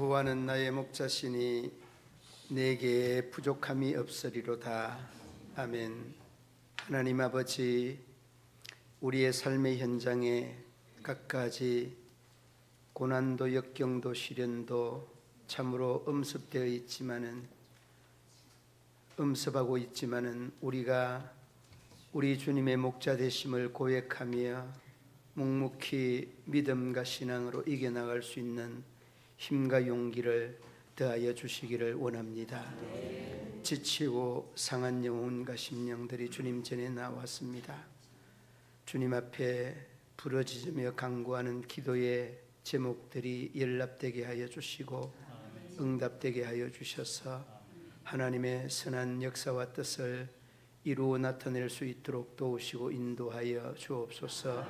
여호와는 나의 목자시니 내게 부족함이 없으리로다. 아멘. 하나님 아버지, 우리의 삶의 현장에 갖가지 고난도 역경도 시련도 참으로 음습하고 있지만은 우리가 우리 주님의 목자 되심을 고백하며 묵묵히 믿음과 신앙으로 이겨나갈 수 있는 힘과 용기를 더하여 주시기를 원합니다. 지치고 상한 영혼과 심령들이 주님 전에 나왔습니다. 주님 앞에 부르짖으며 간구하는 기도의 제목들이 연락되게 하여 주시고 응답되게 하여 주셔서 하나님의 선한 역사와 뜻을 이루어 나타낼 수 있도록 도우시고 인도하여 주옵소서.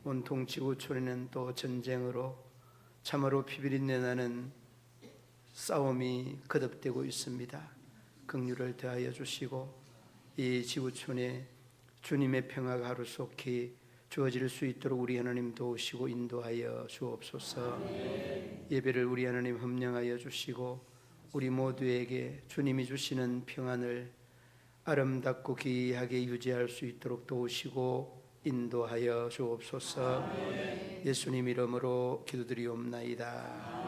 온통 지구촌에는 또 전쟁으로 참으로 피비린내 나는 싸움이 거듭되고 있습니다. 긍휼을 더하여 주시고 이 지구촌에 주님의 평화가 하루속히 주어질 수 있도록 우리 하나님 도우시고 인도하여 주옵소서. 예배를 우리 하나님 협령하여 주시고 우리 모두에게 주님이 주시는 평안을 아름답고 귀하게 유지할 수 있도록 도우시고 인도하여 주옵소서. 예수님 이름으로 기도드리옵나이다.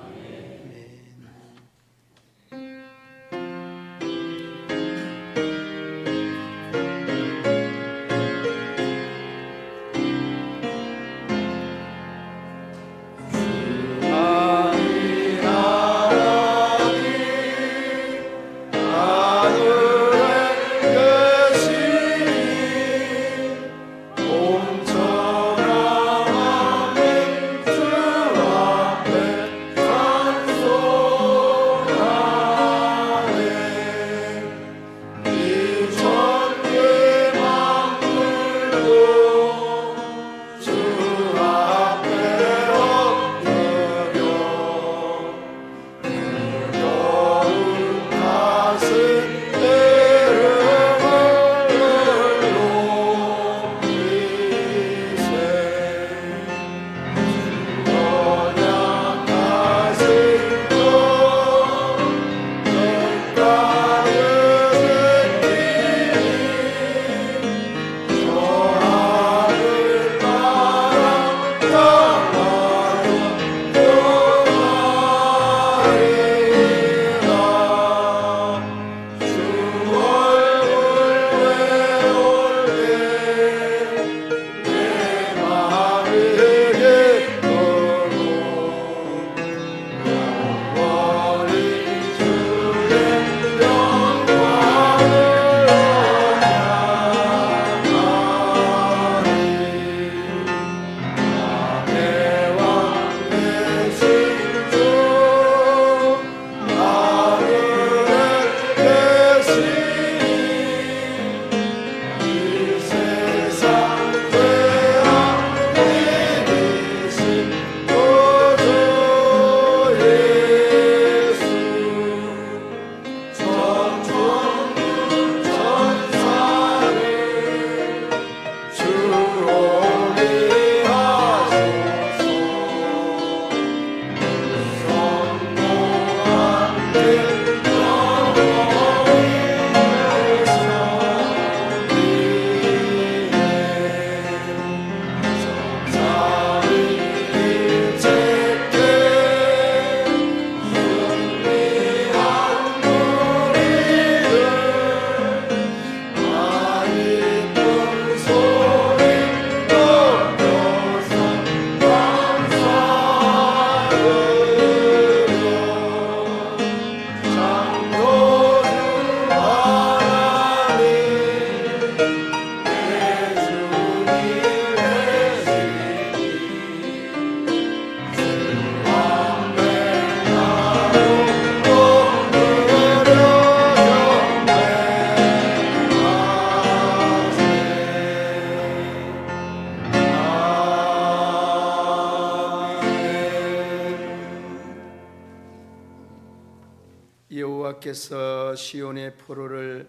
여호와께서 시온의 포로를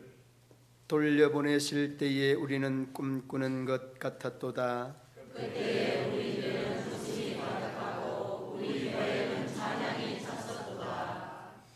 돌려보내실 때에 우리는 꿈꾸는 것 같았도다. 그때에 우리들은 소식이 가득하고 우리 혀에는 찬양이 찼었도다.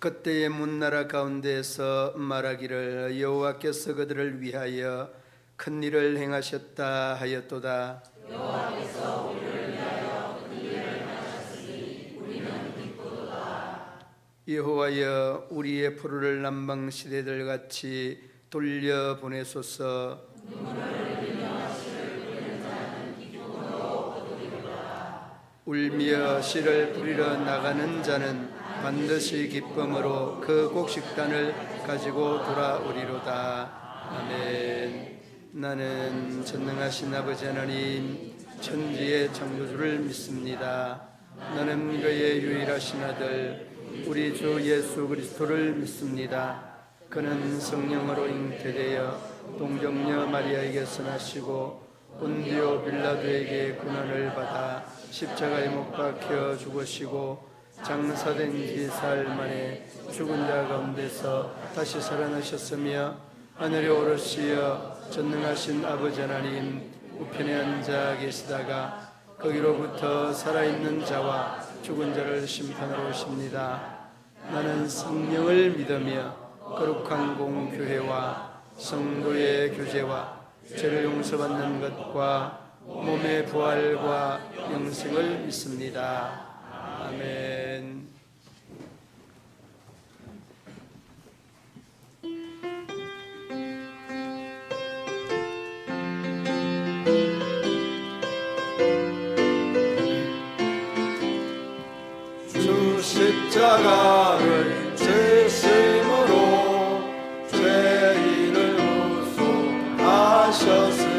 그때의 문나라 가운데에서 말하기를 여호와께서 그들을 위하여 큰 일을 행하셨다 하였도다. 여호와께서 우리를 위하여 큰 일을 행하셨으니 우리는 기쁘도다. 여호와여 우리의 포로를 남방 시대들 같이 돌려 보내소서. 눈물을 흘리며 씨를 뿌리는 자는 기쁨으로 거두리로다. 울며 씨를 뿌리러 나가는 자는 반드시 기쁨으로 그 곡식단을 가지고 돌아오리로다. 아멘. 나는 전능하신 아버지 하나님 천지의 창조주를 믿습니다. 나는 그의 유일하신 아들 우리 주 예수 그리스도를 믿습니다. 그는 성령으로 잉태되어 동정녀 마리아에게서 나시고 본디오 빌라도에게 고난을 받아 십자가에 못 박혀 죽으시고 장사된 지 사흘 만에 죽은 자 가운데서 다시 살아나셨으며 하늘에 오르시어 전능하신 아버지 하나님 우편에 앉아 계시다가 거기로부터 살아있는 자와 죽은 자를 심판하러 오십니다. 나는 성령을 믿으며 거룩한 공교회와 성도의 교제와 죄를 용서받는 것과 몸의 부활과 영생을 믿습니다. 아멘. 주 십자가를 지심으로 죄인을 무속하셨으니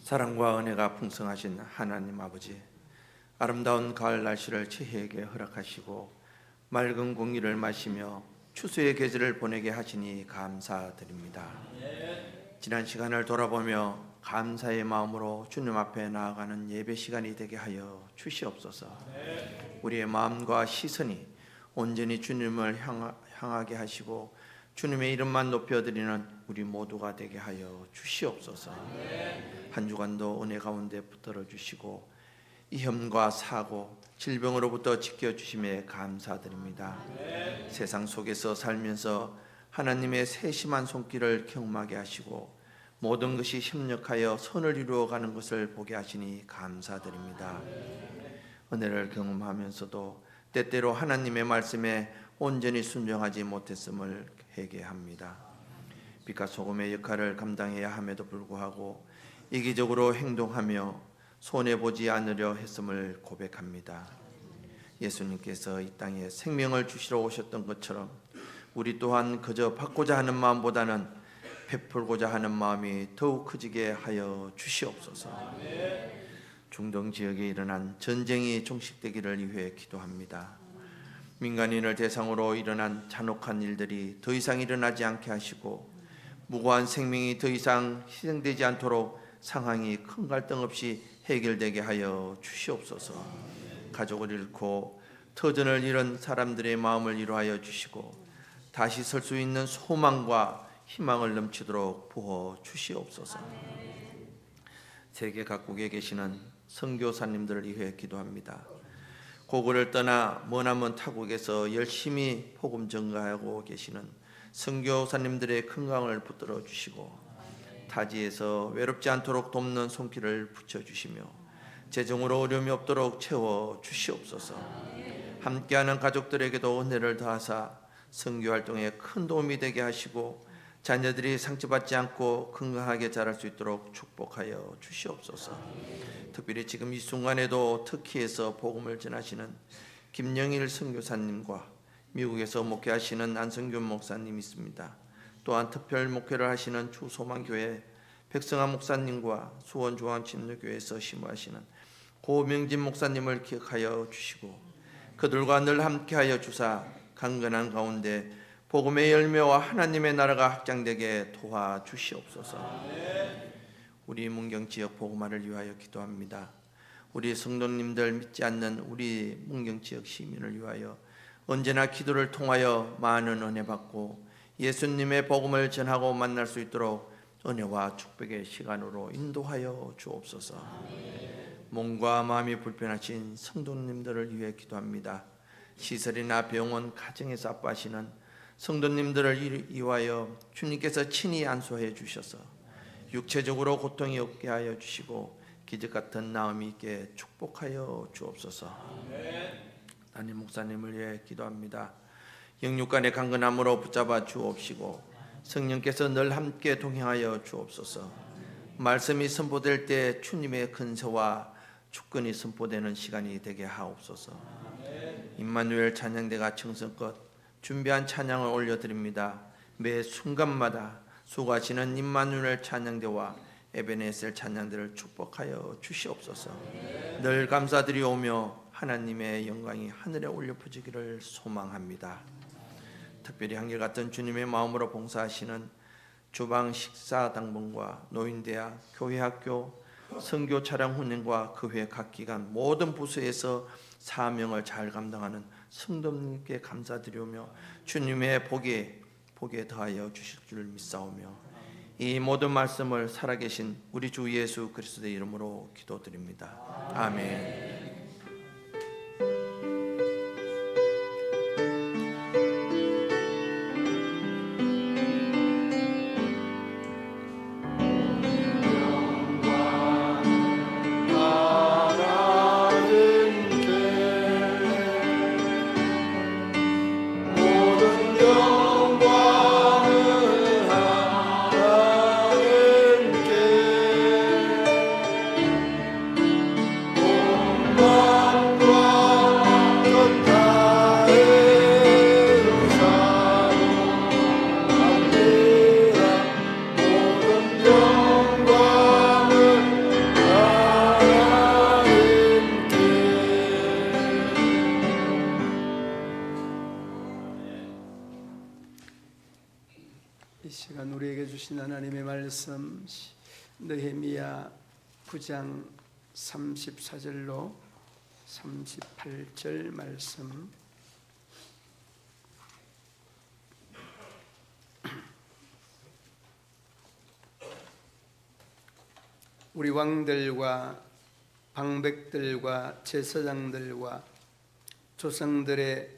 사랑과 은혜가 풍성하신 하나님 아버지, 아름다운 가을 날씨를 저희에게 허락하시고 맑은 공기를 마시며 추수의 계절을 보내게 하시니 감사드립니다. 지난 시간을 돌아보며 감사의 마음으로 주님 앞에 나아가는 예배 시간이 되게 하여 주시옵소서. 우리의 마음과 시선이 온전히 주님을 향하게 하시고 주님의 이름만 높여드리는 우리 모두가 되게 하여 주시옵소서. 한 주간도 은혜 가운데 붙들어 주시고 이염과 사고, 질병으로부터 지켜주심에 감사드립니다. 세상 속에서 살면서 하나님의 세심한 손길을 경험하게 하시고 모든 것이 협력하여 선을 이루어가는 것을 보게 하시니 감사드립니다. 은혜를 경험하면서도 때때로 하나님의 말씀에 온전히 순종하지 못했음을 회개합니다. 빛과 소금의 역할을 감당해야 함에도 불구하고 이기적으로 행동하며 손해보지 않으려 했음을 고백합니다. 예수님께서 이 땅에 생명을 주시러 오셨던 것처럼 우리 또한 그저 받고자 하는 마음보다는 베풀고자 하는 마음이 더욱 커지게 하여 주시옵소서. 중동 지역에 일어난 전쟁이 종식되기를 위해 기도합니다. 민간인을 대상으로 일어난 잔혹한 일들이 더 이상 일어나지 않게 하시고 무고한 생명이 더 이상 희생되지 않도록 상황이 큰 갈등 없이 해결되게 하여 주시옵소서. 가족을 잃고 터전을 잃은 사람들의 마음을 위로하여 주시고 다시 설 수 있는 소망과 희망을 넘치도록 부어 주시옵소서. 세계 각국에 계시는 선교사님들을 위해 기도합니다. 고국을 떠나 머나먼 타국에서 열심히 복음 전가하고 계시는 선교사님들의 건강을 붙들어 주시고 타지에서 외롭지 않도록 돕는 손길을 붙여주시며 재정으로 어려움이 없도록 채워 주시옵소서. 함께하는 가족들에게도 은혜를 더하사 선교활동에 큰 도움이 되게 하시고 자녀들이 상처받지 않고 건강하게 자랄 수 있도록 축복하여 주시옵소서. 특별히 지금 이 순간에도 터키에서 복음을 전하시는 김영일 선교사님과 미국에서 목회하시는 안성균 목사님이 있습니다. 또한 특별 목회를 하시는 주소망교회 백성한 목사님과 수원중앙침례교회에서 심호하시는 고명진 목사님을 기억하여 주시고 그들과 늘 함께하여 주사 강건한 가운데 복음의 열매와 하나님의 나라가 확장되게 도와주시옵소서. 우리 문경지역 복음화를 위하여 기도합니다. 우리 성도님들 믿지 않는 우리 문경지역 시민을 위하여 언제나 기도를 통하여 많은 은혜 받고 예수님의 복음을 전하고 만날 수 있도록 은혜와 축복의 시간으로 인도하여 주옵소서. 몸과 마음이 불편하신 성도님들을 위해 기도합니다. 시설이나 병원, 가정에서 아파하시는 성도님들을 위하여 주님께서 친히 안수해 주셔서 육체적으로 고통이 없게 하여 주시고 기적 같은 나음이 있게 축복하여 주옵소서. 담임 목사님을 위해 기도합니다. 영육간의 강건함으로 붙잡아 주옵시고 성령께서 늘 함께 동행하여 주옵소서. 말씀이 선포될 때 주님의 근세와 주권이 선포되는 시간이 되게 하옵소서. 임마누엘 찬양대가 청성껏 준비한 찬양을 올려드립니다. 매 순간마다 수고하시는 임마누엘 찬양대와 에베네셀 찬양대를 축복하여 주시옵소서. 늘 감사드리오며 하나님의 영광이 하늘에 올려 퍼지기를 소망합니다. 특별히 한결같은 주님의 마음으로 봉사하시는 주방 식사 당번과 노인대학, 교회학교, 선교 차량 운행과 그 외 각 기관 모든 부서에서 사명을 잘 감당하는 성도님께 감사드리오며 주님의 복에 더하여 주실 줄 믿사오며 이 모든 말씀을 살아계신 우리 주 예수 그리스도의 이름으로 기도드립니다. 아멘. 이 시간 우리에게 주신 하나님의 말씀 느헤미야 9장 34절로 38절 말씀 우리 왕들과 방백들과 제사장들과 조상들의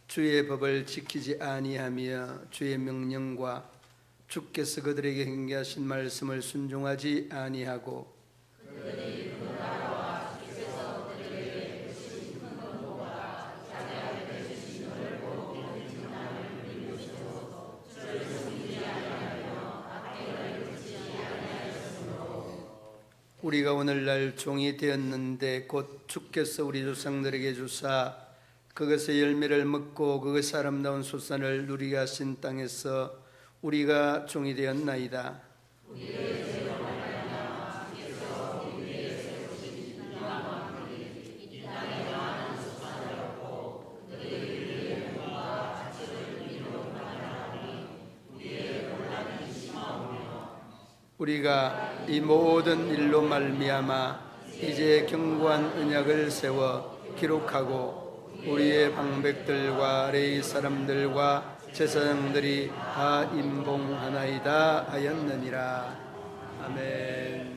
주의 법을 지키지 아니하며 주의 명령과 주께서 그들에게 경계하신 말씀을 순종하지 아니하고 우리가 오늘날 종이 되었는데 곧 주께서 우리 조상들에게 주사 그것의 열매를 먹고 그것의 아름다운 소산을 누리게 하신 땅에서 우리가 종이 되었나이다. 우리가 이 모든 일로 말미암아 이제 견고한 언약을 세워 기록하고 우리의 방백들과 레위 사람들과 제사장들이 다 임봉하나이다 하였느니라. 아멘.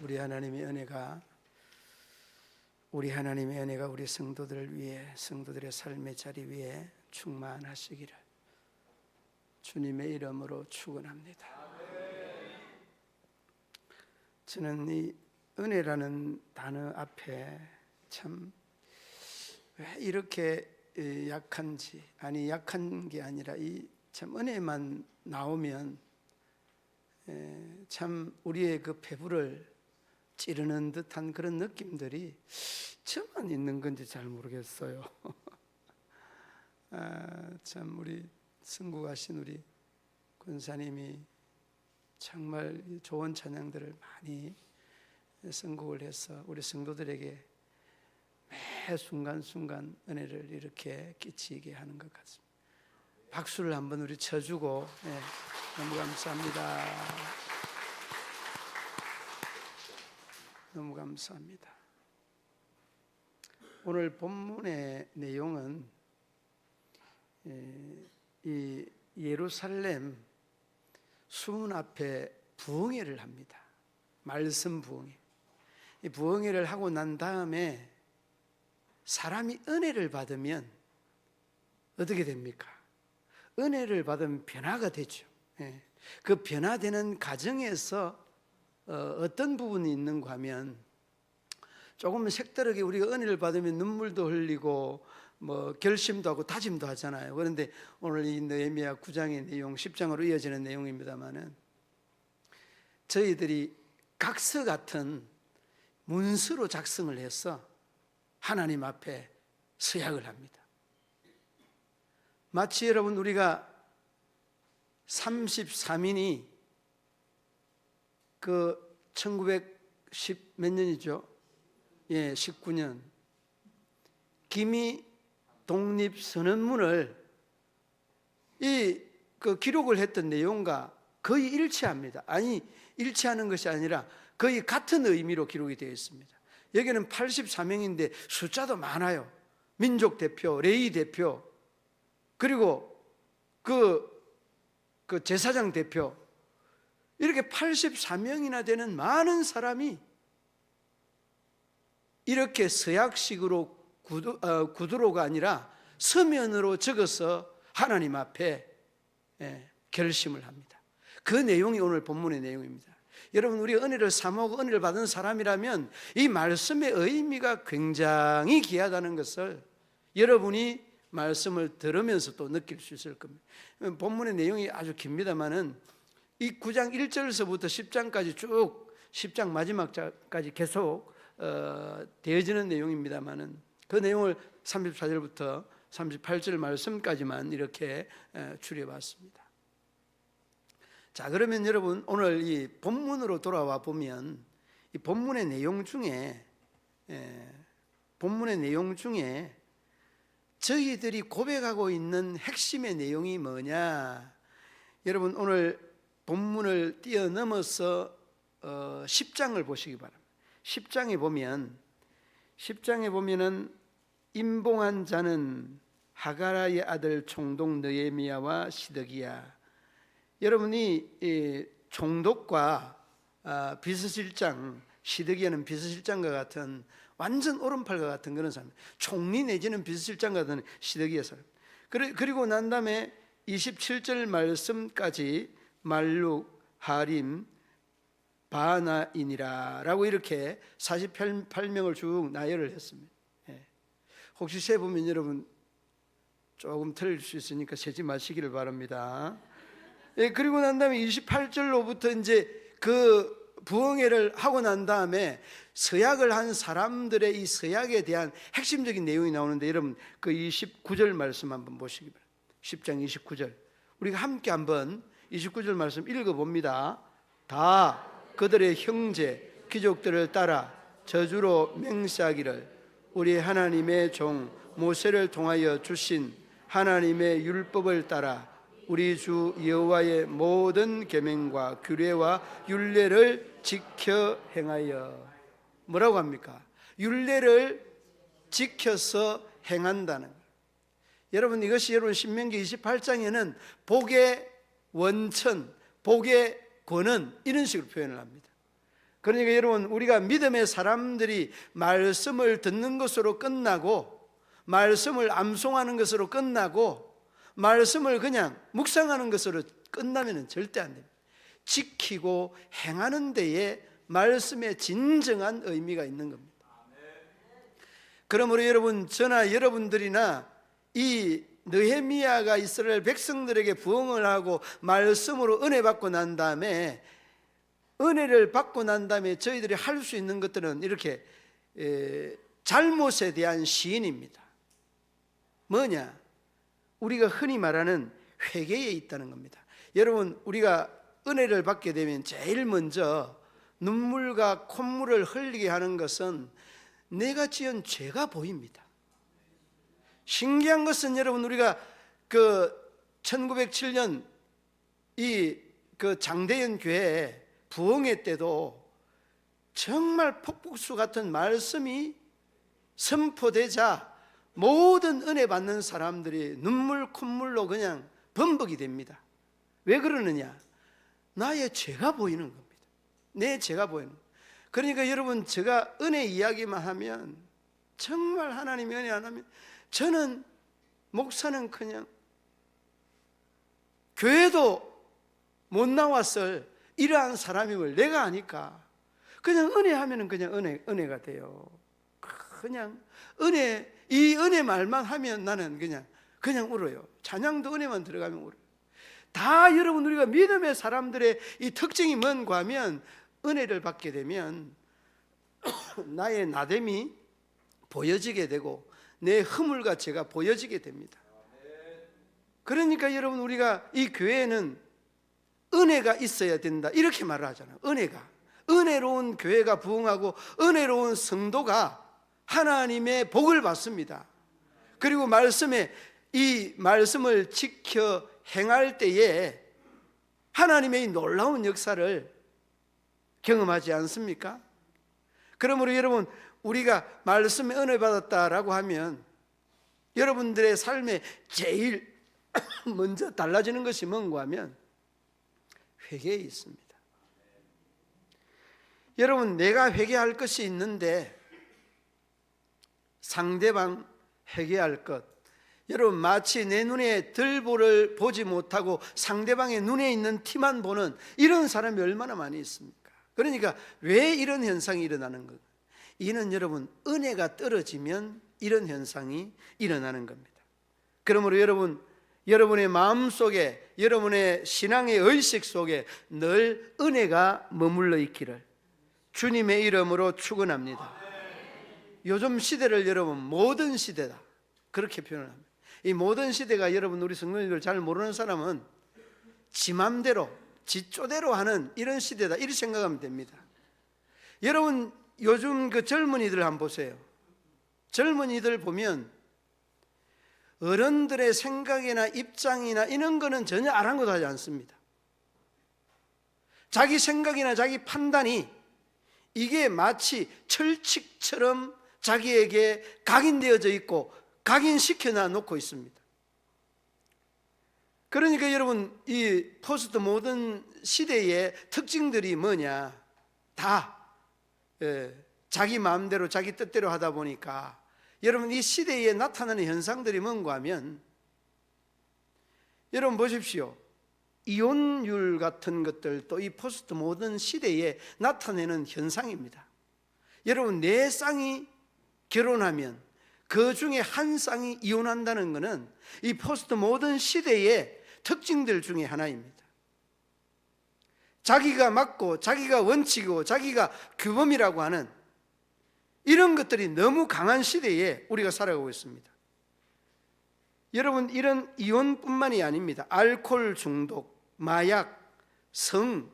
우리 하나님의 은혜가 우리 성도들을 위해, 성도들의 삶의 자리 위에 충만하시기를 주님의 이름으로 축원합니다. 저는 이 은혜라는 단어 앞에 참 왜 이렇게 약한지, 아니 약한 게 아니라 이 참 은혜만 나오면 참 우리의 그 배부를 찌르는 듯한 그런 느낌들이 저만 있는 건지 잘 모르겠어요. 참 우리 승구하신 우리 권사님이 정말 좋은 찬양들을 많이 선곡을 해서 우리 성도들에게 매 순간순간 은혜를 이렇게 끼치게 하는 것 같습니다. 박수를 한번 우리 쳐주고, 너무 감사합니다. 너무 감사합니다. 오늘 본문의 내용은 이 예루살렘 수문 앞에 부흥회를 합니다. 말씀 부흥회. 이 부흥회를 하고 난 다음에 사람이 은혜를 받으면 어떻게 됩니까? 은혜를 받으면 변화가 되죠. 그 변화되는 과정에서 어떤 부분이 있는가 하면, 조금 색다르게 우리가 은혜를 받으면 눈물도 흘리고 뭐 결심도 하고 다짐도 하잖아요. 그런데 오늘 이 느헤미야 9장의 내용, 10장으로 이어지는 내용입니다만은, 저희들이 각서 같은 문서로 작성을 해서 하나님 앞에 서약을 합니다. 마치 여러분 우리가 33인이 그 1910 몇 년이죠? 19년 기미 독립선언문을 그 기록을 했던 내용과 거의 일치합니다. 아니, 일치하는 것이 아니라 거의 같은 의미로 기록이 되어 있습니다. 여기는 84명인데 숫자도 많아요. 민족 대표, 레위 대표, 그리고 그 제사장 대표, 이렇게 84명이나 되는 많은 사람이 이렇게 서약식으로 구두로가 아니라 서면으로 적어서 하나님 앞에 결심을 합니다. 그 내용이 오늘 본문의 내용입니다. 여러분, 우리가 은혜를 사모하고 은혜를 받은 사람이라면 이 말씀의 의미가 굉장히 귀하다는 것을 여러분이 말씀을 들으면서 또 느낄 수 있을 겁니다. 본문의 내용이 아주 깁니다만은 이 9장 1절에서부터 10장까지 쭉 10장 마지막까지 계속 되어지는 내용입니다만은, 그 내용을 34절부터 38절 말씀까지만 이렇게 추려봤습니다. 자, 그러면 여러분 오늘 이 본문으로 돌아와 보면 이 본문의 내용 중에 저희들이 고백하고 있는 핵심의 내용이 뭐냐? 여러분 오늘 본문을 뛰어넘어서 10장을 보시기 바랍니다. 10장에 보면은 임봉한 자는 하가라의 아들 총독 느헤미야와 시드기야. 여러분이 총독과 비서실장, 시드기야는 비서실장과 같은 완전 오른팔과 같은 그런 사람, 총리 내지는 비서실장 같은 시드기야 사람. 그리고 난 다음에 27절 말씀까지 말룩, 하림, 바나인이라 라고 이렇게 48명을 쭉 나열을 했습니다. 혹시 세보면 여러분 조금 틀릴 수 있으니까 세지 마시기를 바랍니다. 그리고 난 다음에 28절로부터 이제 그 부흥회를 하고 난 다음에 서약을 한 사람들의 이 서약에 대한 핵심적인 내용이 나오는데, 여러분 그 29절 말씀 한번 보시기 바랍니다. 10장 29절 우리가 함께 한번 29절 말씀 읽어봅니다. 다 그들의 형제 귀족들을 따라 저주로 맹세하기를 우리 하나님의 종 모세를 통하여 주신 하나님의 율법을 따라 우리 주 여호와의 모든 계명과 규례와 율례를 지켜 행하여. 뭐라고 합니까? 율례를 지켜서 행한다는 거예요. 여러분, 이것이 여러분 신명기 28장에는 복의 원천, 복의 권은 이런 식으로 표현을 합니다. 그러니까 여러분, 우리가 믿음의 사람들이 말씀을 듣는 것으로 끝나고, 말씀을 암송하는 것으로 끝나고, 말씀을 그냥 묵상하는 것으로 끝나면 절대 안 됩니다. 지키고 행하는 데에 말씀의 진정한 의미가 있는 겁니다. 그러므로 여러분, 저나 여러분들이나 이 느헤미야가 이스라엘 백성들에게 부응을 하고 말씀으로 은혜 받고 난 다음에, 은혜를 받고 난 다음에 저희들이 할 수 있는 것들은 이렇게 잘못에 대한 시인입니다. 뭐냐? 우리가 흔히 말하는 회개에 있다는 겁니다. 여러분, 우리가 은혜를 받게 되면 제일 먼저 눈물과 콧물을 흘리게 하는 것은 내가 지은 죄가 보입니다. 신기한 것은 여러분, 우리가 1907년 그 장대현 교회 부흥회 때도 정말 폭풍수 같은 말씀이 선포되자 모든 은혜 받는 사람들이 눈물 콧물로 그냥 범벅이 됩니다. 왜 그러느냐? 나의 죄가 보이는 겁니다. 내 죄가 보이는 겁니다. 그러니까 여러분, 제가 은혜 이야기만 하면, 정말 하나님이 은혜 안 하면, 저는 목사는 그냥 교회도 못 나왔을 이러한 사람임을 내가 아니까 그냥 은혜하면 그냥 은혜가 돼요. 그냥 이 은혜 말만 하면 나는 그냥 울어요. 찬양도 은혜만 들어가면 울어요. 다 여러분, 우리가 믿음의 사람들의 이 특징이 뭔가 하면, 은혜를 받게 되면 나의 나됨이 보여지게 되고 내 허물과 죄가 보여지게 됩니다. 그러니까 여러분, 우리가 이 교회에는 은혜가 있어야 된다 이렇게 말을 하잖아요. 은혜로운 교회가 부흥하고 은혜로운 성도가 하나님의 복을 받습니다. 그리고 이 말씀을 지켜 행할 때에 하나님의 이 놀라운 역사를 경험하지 않습니까? 그러므로 여러분, 우리가 말씀에 은혜 받았다라고 하면 여러분들의 삶에 제일 먼저 달라지는 것이 뭔가 하면 회개에 있습니다. 여러분, 내가 회개할 것이 있는데 상대방 회개할 것, 여러분, 마치 내 눈에 들보를 보지 못하고 상대방의 눈에 있는 티만 보는 이런 사람이 얼마나 많이 있습니까? 그러니까 왜 이런 현상이 일어나는 것? 이는 여러분, 은혜가 떨어지면 이런 현상이 일어나는 겁니다. 그러므로 여러분의 마음속에, 여러분의 신앙의 의식 속에 늘 은혜가 머물러 있기를 주님의 이름으로 축원합니다. 요즘 시대를 여러분, 모든 시대다 그렇게 표현합니다. 이 모든 시대가 여러분, 우리 성도님들 잘 모르는 사람은 지 맘대로 지 쪼대로 하는 이런 시대다 이렇게 생각하면 됩니다. 여러분, 요즘 그 젊은이들 한번 보세요. 젊은이들 보면 어른들의 생각이나 입장이나 이런 거는 전혀 아랑곳하지 않습니다. 자기 생각이나 자기 판단이 이게 마치 철칙처럼 자기에게 각인되어져 있고 각인시켜 놓고 있습니다. 그러니까 여러분, 이 포스트 모던 시대의 특징들이 뭐냐? 다 자기 마음대로 자기 뜻대로 하다 보니까 여러분, 이 시대에 나타나는 현상들이 뭔가 하면, 여러분 보십시오. 이혼율 같은 것들도 이 포스트 모던 시대에 나타내는 현상입니다. 여러분, 네 쌍이 결혼하면 그 중에 한 쌍이 이혼한다는 것은 이 포스트 모던 시대의 특징들 중에 하나입니다. 자기가 맞고 자기가 원칙이고 자기가 규범이라고 하는 이런 것들이 너무 강한 시대에 우리가 살아가고 있습니다. 여러분, 이런 이혼뿐만이 아닙니다. 알코올 중독, 마약, 성,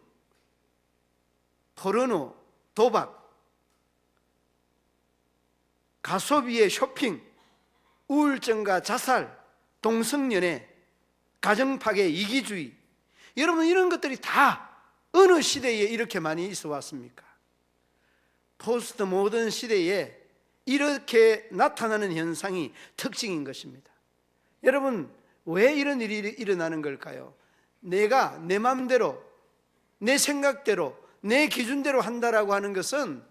포르노, 도박, 가소비의 쇼핑, 우울증과 자살, 동성연애, 가정파괴, 이기주의, 여러분, 이런 것들이 다 어느 시대에 이렇게 많이 있어 왔습니까? 포스트 모던 시대에 이렇게 나타나는 현상이 특징인 것입니다. 여러분, 왜 이런 일이 일어나는 걸까요? 내가 내 마음대로, 내 생각대로, 내 기준대로 한다라고 하는 것은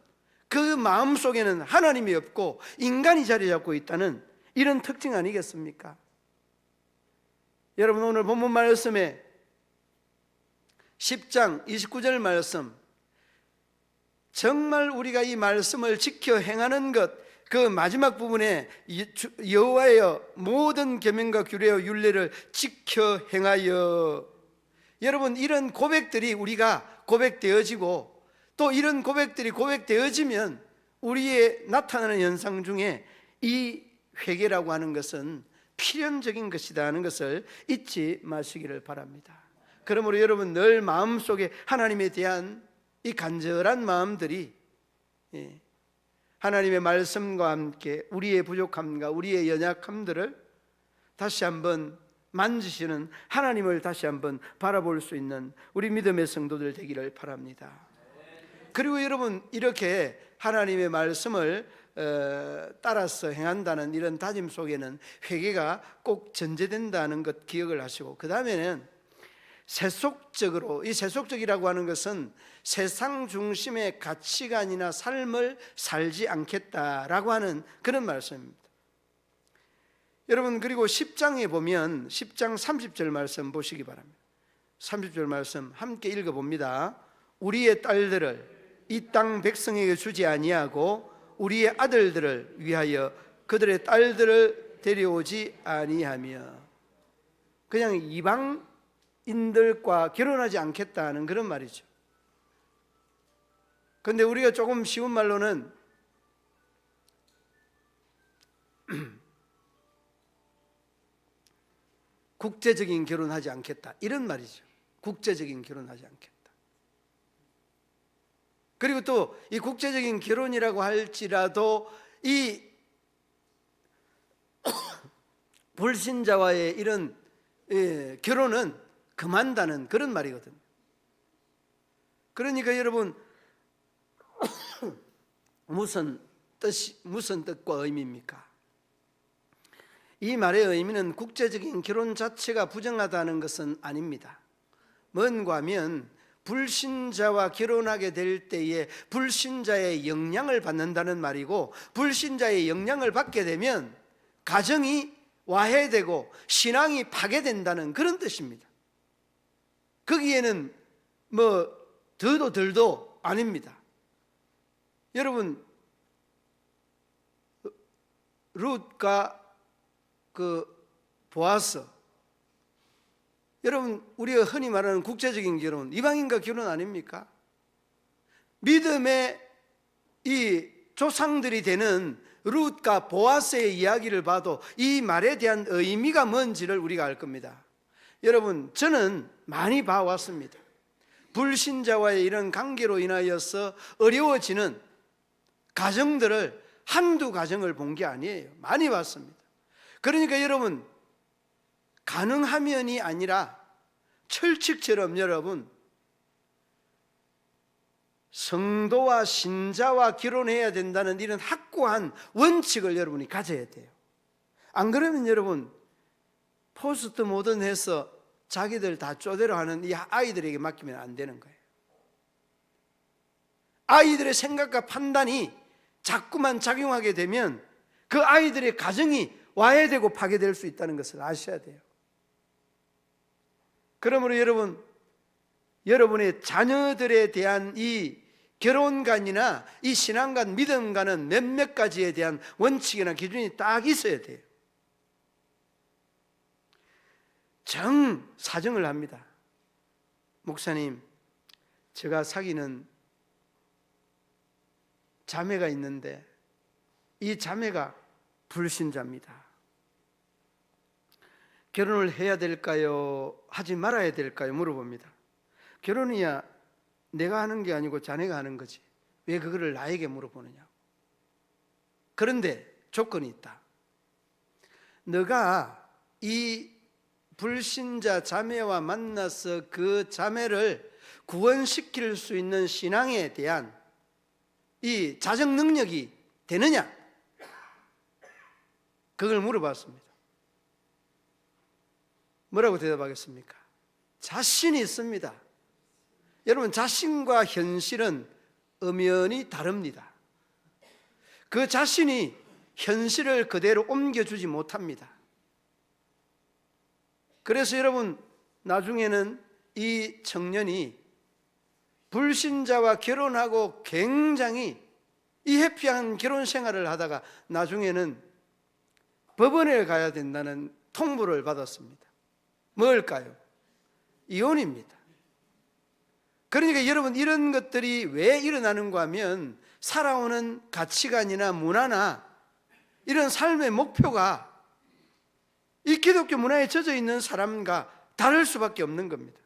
그 마음 속에는 하나님이 없고 인간이 자리 잡고 있다는 이런 특징 아니겠습니까? 여러분, 오늘 본문 말씀에 10장 29절 말씀, 정말 우리가 이 말씀을 지켜 행하는 것, 그 마지막 부분에 여호와의 모든 계명과 규례와 율례를 지켜 행하여, 여러분, 이런 고백들이 우리가 고백되어지고 또 이런 고백들이 고백되어지면 우리의 나타나는 현상 중에 이 회개라고 하는 것은 필연적인 것이다 하는 것을 잊지 마시기를 바랍니다. 그러므로 여러분, 늘 마음속에 하나님에 대한 이 간절한 마음들이 하나님의 말씀과 함께 우리의 부족함과 우리의 연약함들을 다시 한번 만지시는 하나님을 다시 한번 바라볼 수 있는 우리 믿음의 성도들 되기를 바랍니다. 그리고 여러분, 이렇게 하나님의 말씀을 따라서 행한다는 이런 다짐 속에는 회개가 꼭 전제된다는 것 기억을 하시고, 그 다음에는 세속적으로, 이 세속적이라고 하는 것은 세상 중심의 가치관이나 삶을 살지 않겠다라고 하는 그런 말씀입니다. 여러분, 그리고 10장에 보면 10장 30절 말씀 보시기 바랍니다. 30절 말씀 함께 읽어봅니다. 우리의 딸들을 이 땅 백성에게 주지 아니하고 우리의 아들들을 위하여 그들의 딸들을 데려오지 아니하며, 그냥 이방인들과 결혼하지 않겠다는 그런 말이죠. 그런데 우리가 조금 쉬운 말로는 국제적인 결혼하지 않겠다, 이런 말이죠. 국제적인 결혼하지 않겠다. 그리고 또 이 국제적인 결혼이라고 할지라도 이 불신자와의 이런 결혼은 금한다는 그런 말이거든요. 그러니까 여러분, 무슨 뜻과 의미입니까? 이 말의 의미는 국제적인 결혼 자체가 부정하다는 것은 아닙니다. 뭔가 하면 불신자와 결혼하게 될 때에 불신자의 영향을 받는다는 말이고, 불신자의 영향을 받게 되면 가정이 와해되고 신앙이 파괴된다는 그런 뜻입니다. 거기에는 뭐 더도 덜도 아닙니다. 여러분, 룻과 그 보아스, 여러분, 우리가 흔히 말하는 국제적인 결혼, 이방인과 결혼 아닙니까? 믿음의 이 조상들이 되는 룻과 보아스의 이야기를 봐도 이 말에 대한 의미가 뭔지를 우리가 알 겁니다. 여러분, 저는 많이 봐왔습니다. 불신자와의 이런 관계로 인하여서 어려워지는 가정들을, 한두 가정을 본 게 아니에요. 많이 봤습니다. 그러니까 여러분, 가능하면이 아니라 철칙처럼 여러분, 성도와 신자와 결혼해야 된다는 이런 확고한 원칙을 여러분이 가져야 돼요. 안 그러면 여러분, 포스트 모던해서 자기들 다 쪼대로 하는 이 아이들에게 맡기면 안 되는 거예요. 아이들의 생각과 판단이 자꾸만 작용하게 되면 그 아이들의 가정이 와해되고 파괴될 수 있다는 것을 아셔야 돼요. 그러므로 여러분, 여러분의 자녀들에 대한 이 결혼관이나 이 신앙관, 믿음관은 몇몇 가지에 대한 원칙이나 기준이 딱 있어야 돼요. 사정을 합니다. 목사님, 제가 사귀는 자매가 있는데 이 자매가 불신자입니다. 결혼을 해야 될까요? 하지 말아야 될까요? 물어봅니다. 결혼이야 내가 하는 게 아니고 자네가 하는 거지, 왜 그거를 나에게 물어보느냐고. 그런데 조건이 있다. 너가 이 불신자 자매와 만나서 그 자매를 구원시킬 수 있는 신앙에 대한 이 자정 능력이 되느냐, 그걸 물어봤습니다. 뭐라고 대답하겠습니까? 자신이 있습니다. 여러분, 자신과 현실은 엄연히 다릅니다. 그 자신이 현실을 그대로 옮겨주지 못합니다. 그래서 여러분, 나중에는 이 청년이 불신자와 결혼하고 굉장히 이 해피한 결혼 생활을 하다가 나중에는 법원에 가야 된다는 통보를 받았습니다. 뭘까요? 이혼입니다. 그러니까 여러분, 이런 것들이 왜 일어나는가 하면 살아오는 가치관이나 문화나 이런 삶의 목표가 이 기독교 문화에 젖어 있는 사람과 다를 수밖에 없는 겁니다.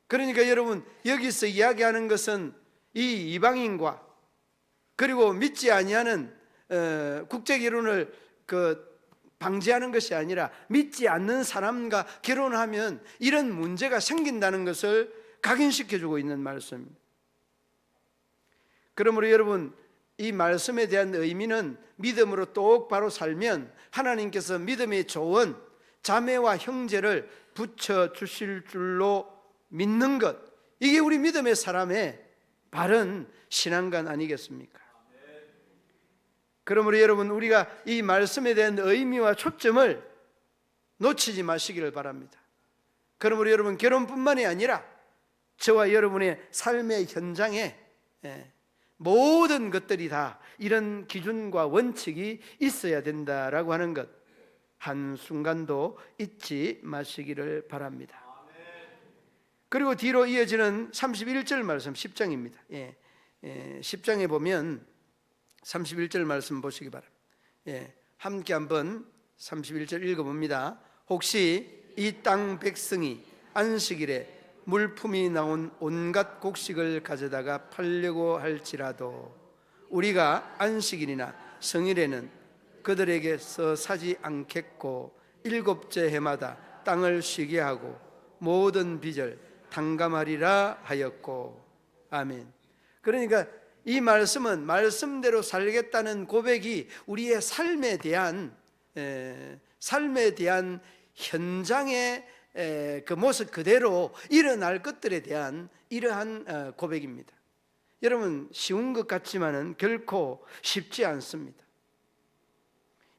그러니까 여러분, 여기서 이야기하는 것은 이 이방인과 그리고 믿지 아니하는 국제결혼을 방지하는 것이 아니라 믿지 않는 사람과 결혼하면 이런 문제가 생긴다는 것을 각인시켜주고 있는 말씀입니다. 그러므로 여러분, 이 말씀에 대한 의미는 믿음으로 똑바로 살면 하나님께서 믿음의 조언, 자매와 형제를 붙여주실 줄로 믿는 것, 이게 우리 믿음의 사람의 바른 신앙관 아니겠습니까? 그러므로 여러분, 우리가 이 말씀에 대한 의미와 초점을 놓치지 마시기를 바랍니다. 그러므로 여러분, 결혼뿐만이 아니라 저와 여러분의 삶의 현장에 모든 것들이 다 이런 기준과 원칙이 있어야 된다라고 하는 것 한순간도 잊지 마시기를 바랍니다. 그리고 뒤로 이어지는 31절 말씀 10장입니다. 10장에 보면 31절 말씀 보시기 바랍니다. 함께 한번 31절 읽어봅니다. 혹시 이 땅 백성이 안식일에 물품이 나온 온갖 곡식을 가져다가 팔려고 할지라도 우리가 안식일이나 성일에는 그들에게서 사지 않겠고 일곱째 해마다 땅을 쉬게 하고 모든 빚을 탕감하리라 하였고. 아멘. 그러니까 이 말씀은 말씀대로 살겠다는 고백이 우리의 삶에 대한 현장의 그 모습 그대로 일어날 것들에 대한 이러한 고백입니다. 여러분, 쉬운 것 같지만은 결코 쉽지 않습니다.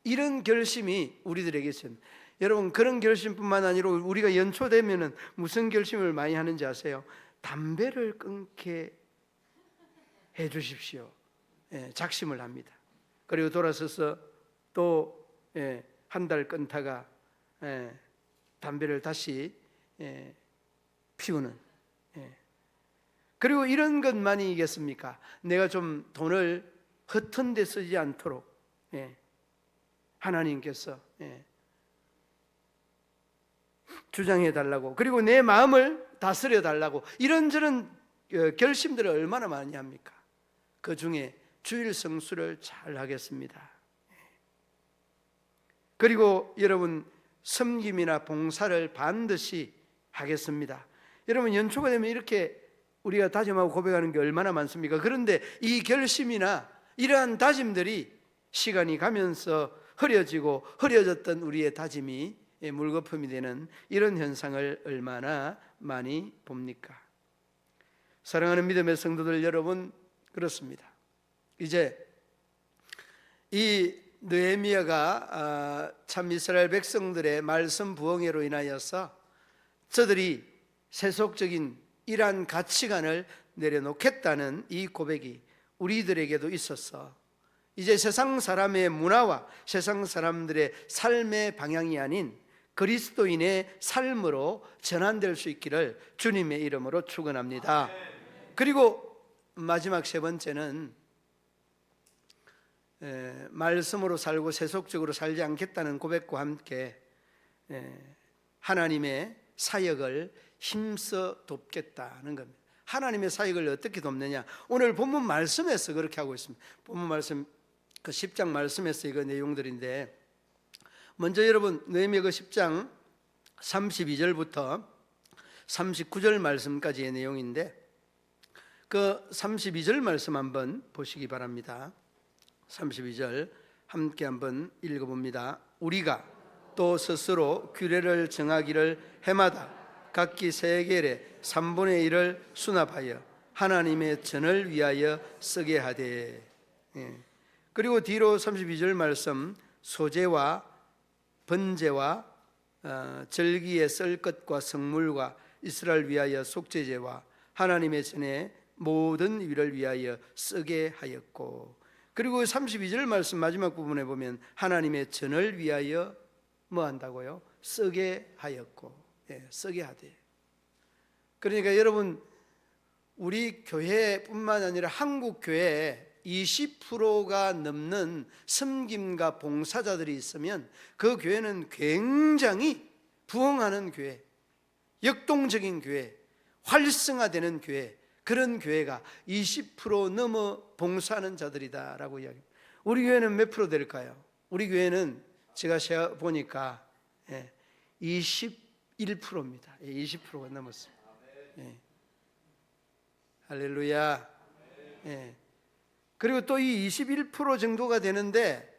이런 결심이 우리들에게 있습니다. 여러분, 그런 결심뿐만 아니라 우리가 연초되면은 무슨 결심을 많이 하는지 아세요? 담배를 끊게 해 주십시오. 작심을 합니다. 그리고 돌아서서 또 한 달 끊다가 담배를 다시 피우는. 그리고 이런 것만이겠습니까? 내가 좀 돈을 허튼 데 쓰지 않도록 하나님께서 주장해 달라고, 그리고 내 마음을 다스려 달라고, 이런저런 결심들을 얼마나 많이 합니까? 그 중에 주일 성수를 잘 하겠습니다. 그리고 여러분, 섬김이나 봉사를 반드시 하겠습니다. 여러분, 연초가 되면 이렇게 우리가 다짐하고 고백하는 게 얼마나 많습니까? 그런데 이 결심이나 이러한 다짐들이 시간이 가면서 흐려졌던 우리의 다짐이 물거품이 되는 이런 현상을 얼마나 많이 봅니까? 사랑하는 믿음의 성도들 여러분, 그렇습니다. 이제 이 느헤미야가 참 이스라엘 백성들의 말씀 부흥회로 인하여서 저들이 세속적인 이러한 가치관을 내려놓겠다는 이 고백이 우리들에게도 있어서 이제 세상 사람의 문화와 세상 사람들의 삶의 방향이 아닌 그리스도인의 삶으로 전환될 수 있기를 주님의 이름으로 축원합니다. 그리고 마지막 세 번째는 말씀으로 살고 세속적으로 살지 않겠다는 고백과 함께 하나님의 사역을 힘써 돕겠다는 겁니다. 하나님의 사역을 어떻게 돕느냐? 오늘 본문 말씀에서 그렇게 하고 있습니다. 본문 말씀 그 10장 말씀에서 이거 내용들인데, 먼저 여러분 느헤미야 그 10장 32절부터 39절 말씀까지의 내용인데, 그 32절 말씀 한번 보시기 바랍니다. 32절 함께 한번 읽어봅니다. 우리가 또 스스로 규례를 정하기를 해마다 각기 3계에 3분의 1을 수납하여 하나님의 전을 위하여 쓰게 하되. 그리고 뒤로 32절 말씀, 소재와 번제와 절기의 썰 것과 성물과 이스라엘 위하여 속죄제와 하나님의 전에 모든 위를 위하여 쓰게 하였고. 그리고 32절 말씀 마지막 부분에 보면 하나님의 전을 위하여 뭐 한다고요? 쓰게 하였고. 쓰게 하되. 그러니까 여러분, 우리 교회뿐만 아니라 한국 교회에 20%가 넘는 섬김과 봉사자들이 있으면 그 교회는 굉장히 부흥하는 교회, 역동적인 교회, 활성화되는 교회, 그런 교회가 20% 넘어 봉사하는 자들이다라고 이야기합니다. 우리 교회는 몇 프로 될까요? 우리 교회는 제가 보니까 21%입니다. 20%가 넘었습니다. 할렐루야. 그리고 또 이 21% 정도가 되는데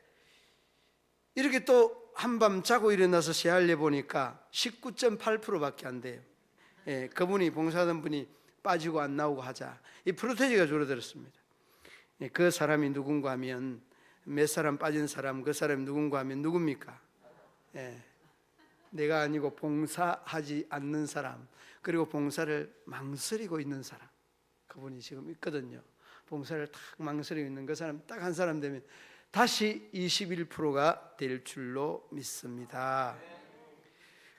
이렇게 또 한밤 자고 일어나서 세알려 보니까 19.8%밖에 안 돼요. 그분이 봉사하던 분이 빠지고 안 나오고 하자 이 프로테지가 줄어들었습니다. 그 사람이 누군가 하면 몇 사람 빠진 사람, 그 사람이 누군가 하면 누굽니까? 내가 아니고 봉사하지 않는 사람, 그리고 봉사를 망설이고 있는 사람, 그분이 지금 있거든요. 봉사를 딱 망설이고 있는 그 사람 딱 한 사람 되면 다시 21%가 될 줄로 믿습니다.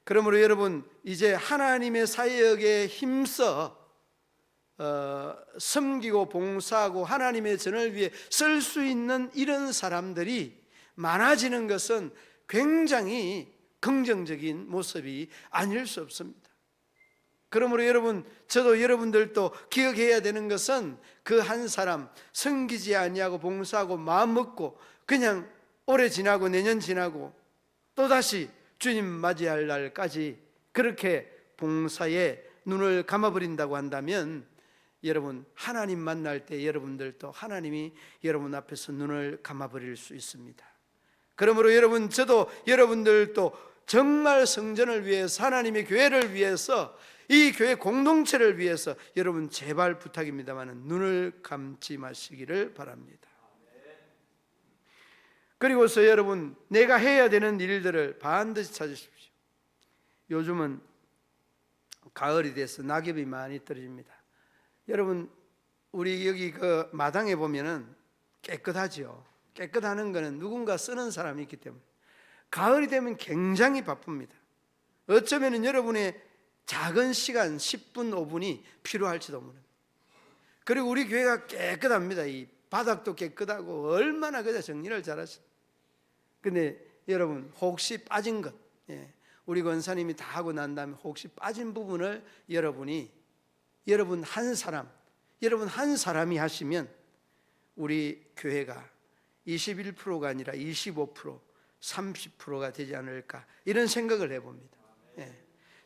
그러므로 여러분, 이제 하나님의 사역에 힘써 섬기고 봉사하고 하나님의 전을 위해 쓸 수 있는 이런 사람들이 많아지는 것은 굉장히 긍정적인 모습이 아닐 수 없습니다. 그러므로 여러분, 저도 여러분들도 기억해야 되는 것은 그 한 사람 섬기지 아니하고 봉사하고 마음 먹고 그냥 올해 지나고 내년 지나고 또다시 주님 맞이할 날까지 그렇게 봉사에 눈을 감아버린다고 한다면 여러분, 하나님 만날 때 여러분들도 하나님이 여러분 앞에서 눈을 감아버릴 수 있습니다. 그러므로 여러분, 저도 여러분들도 정말 성전을 위해서, 하나님의 교회를 위해서, 이 교회 공동체를 위해서 여러분 제발 부탁입니다만 눈을 감지 마시기를 바랍니다. 그리고서 여러분, 내가 해야 되는 일들을 반드시 찾으십시오. 요즘은 가을이 돼서 낙엽이 많이 떨어집니다. 여러분, 우리 여기 그 마당에 보면은 깨끗하죠. 깨끗하는 거는 누군가 쓰는 사람이 있기 때문에. 가을이 되면 굉장히 바쁩니다. 어쩌면 여러분의 작은 시간 10분 5분이 필요할지도 모릅니다. 그리고 우리 교회가 깨끗합니다. 이 바닥도 깨끗하고 얼마나 그저 정리를 잘하십니다. 근데 여러분, 혹시 빠진 것, 우리 권사님이 다 하고 난 다음에 혹시 빠진 부분을 여러분 한 사람이 하시면 우리 교회가 21%가 아니라 25%, 30%가 되지 않을까, 이런 생각을 해봅니다.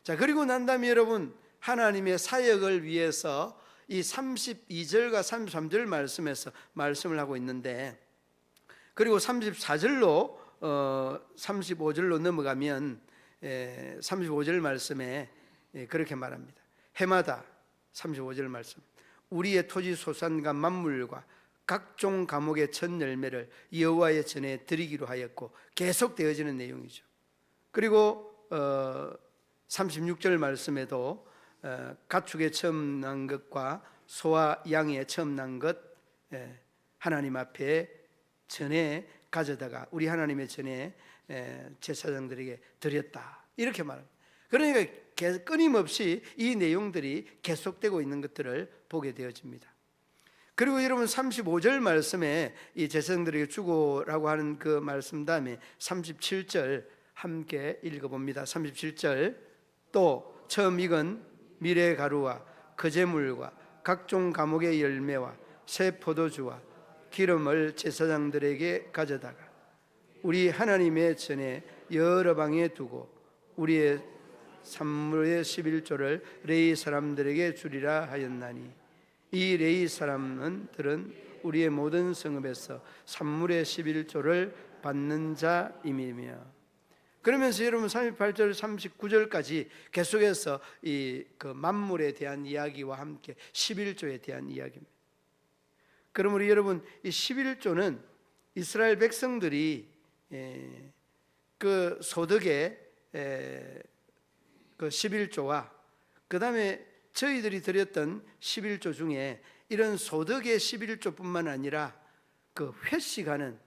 자, 그리고 난 다음에 여러분, 하나님의 사역을 위해서 이 32절과 33절 말씀에서 말씀을 하고 있는데, 그리고 34절로 35절로 넘어가면 35절 말씀에 그렇게 말합니다. 해마다 35절 말씀, 우리의 토지 소산과 만물과 각종 과목의 첫 열매를 여호와의 전에 드리기로 하였고, 계속 되어지는 내용이죠. 그리고 36절 말씀에도 가축의 처음 난 것과 소와 양의 처음 난 것 하나님 앞에 전에 가져다가 우리 하나님의 전에 제사장들에게 드렸다, 이렇게 말합니다. 그러니까 끊임없이 이 내용들이 계속되고 있는 것들을 보게 되어집니다. 그리고 여러분, 35절 말씀에 이 제사장들에게 주고라고 하는 그 말씀 다음에 37절 함께 읽어봅니다. 37절, 또 처음 익은 미래 가루와 거제물과 각종 과목의 열매와 새 포도주와 기름을 제사장들에게 가져다가 우리 하나님의 전에 여러 방에 두고 우리의 산물의 11조를 레위 사람들에게 주리라 하였나니, 이 레위 사람들은 우리의 모든 성읍에서 산물의 11조를 받는 자임이며, 그러면서 여러분 38절 39절까지 계속해서 이 그 만물에 대한 이야기와 함께 11조에 대한 이야기입니다. 그러므로 여러분 이 11조는 이스라엘 백성들이 그 소득의 그 11조와 그 다음에 저희들이 드렸던 11조 중에 이런 소득의 11조뿐만 아니라 그 회식하는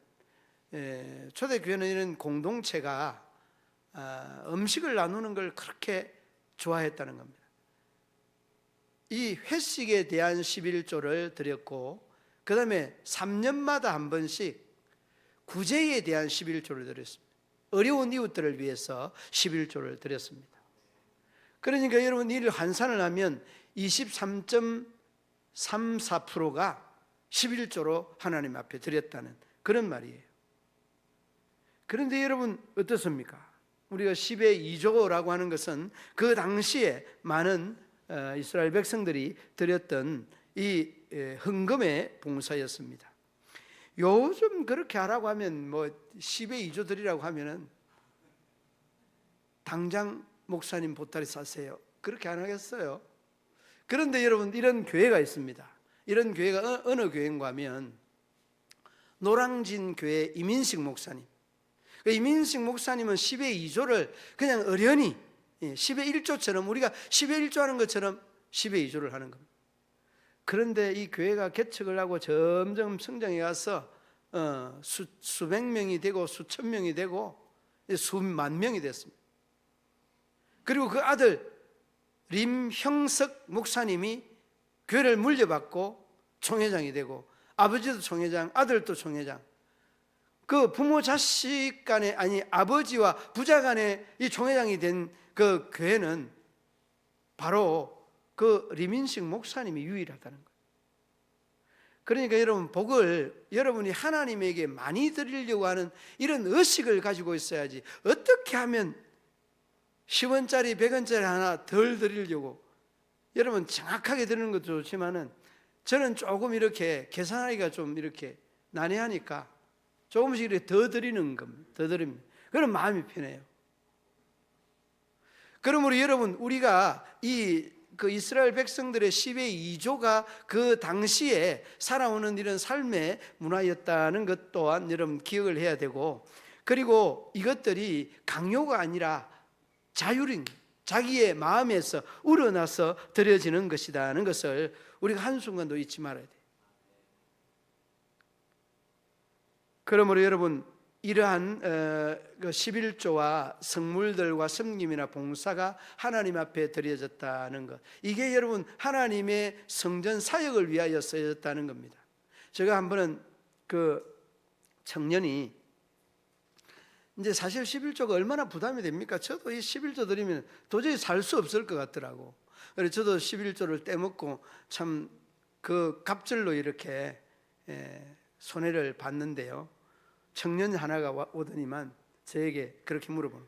초대교회는 이런 공동체가 음식을 나누는 걸 그렇게 좋아했다는 겁니다. 이 회식에 대한 11조를 드렸고 그 다음에 3년마다 한 번씩 구제에 대한 11조를 드렸습니다. 어려운 이웃들을 위해서 11조를 드렸습니다. 그러니까 여러분 이를 환산을 하면 23.34%가 11조로 하나님 앞에 드렸다는 그런 말이에요. 그런데 여러분 어떻습니까? 우리가 10의 2조라고 하는 것은 그 당시에 많은 이스라엘 백성들이 드렸던 이 헌금의 봉사였습니다. 요즘 그렇게 하라고 하면 뭐 10의 2조 드리라고 하면은 당장 목사님 보따리 싸세요. 그렇게 안 하겠어요. 그런데 여러분 이런 교회가 있습니다. 이런 교회가 어느 교회인가 하면 노량진 교회 이민식 목사님. 이민식 목사님은 10의 2조를 그냥 어련히 10의 1조처럼 우리가 10의 1조 하는 것처럼 10의 2조를 하는 겁니다. 그런데 이 교회가 개척을 하고 점점 성장해 가서 수백 명이 되고 수천 명이 되고 수만 명이 됐습니다. 그리고 그 아들 림형석 목사님이 교회를 물려받고 총회장이 되고 아버지도 총회장, 아들도 총회장. 그 부모 자식 간에 아니 아버지와 부자 간에 이 총회장이 된 그 교회는 바로 그 림인식 목사님이 유일하다는 거예요. 그러니까 여러분 복을 여러분이 하나님에게 많이 드리려고 하는 이런 의식을 가지고 있어야지 어떻게 하면 10원짜리 100원짜리 하나 덜 드리려고 여러분 정확하게 드리는 것도 좋지만은 저는 조금 이렇게 계산하기가 좀 이렇게 난해하니까 조금씩 이렇게 더 드리는 겁니다. 더 드립니다. 그럼 마음이 편해요. 그러므로 여러분 우리가 그 이스라엘 백성들의 10의 2조가 그 당시에 살아오는 이런 삶의 문화였다는 것 또한 여러분 기억을 해야 되고 그리고 이것들이 강요가 아니라 자율인 자기의 마음에서 우러나서 드려지는 것이라는 것을 우리가 한순간도 잊지 말아야 돼요. 그러므로 여러분 이러한 11조와 성물들과 섬김이나 봉사가 하나님 앞에 드려졌다는 것, 이게 여러분 하나님의 성전 사역을 위하여 쓰여졌다는 겁니다. 제가 한 번은 그 청년이 이제 사실 11조가 얼마나 부담이 됩니까? 저도 이 11조 드리면 도저히 살 수 없을 것 같더라고. 그래서 저도 11조를 떼먹고 참 그 갑절로 이렇게 손해를 봤는데요. 청년 하나가 오더니만 저에게 그렇게 물어보는,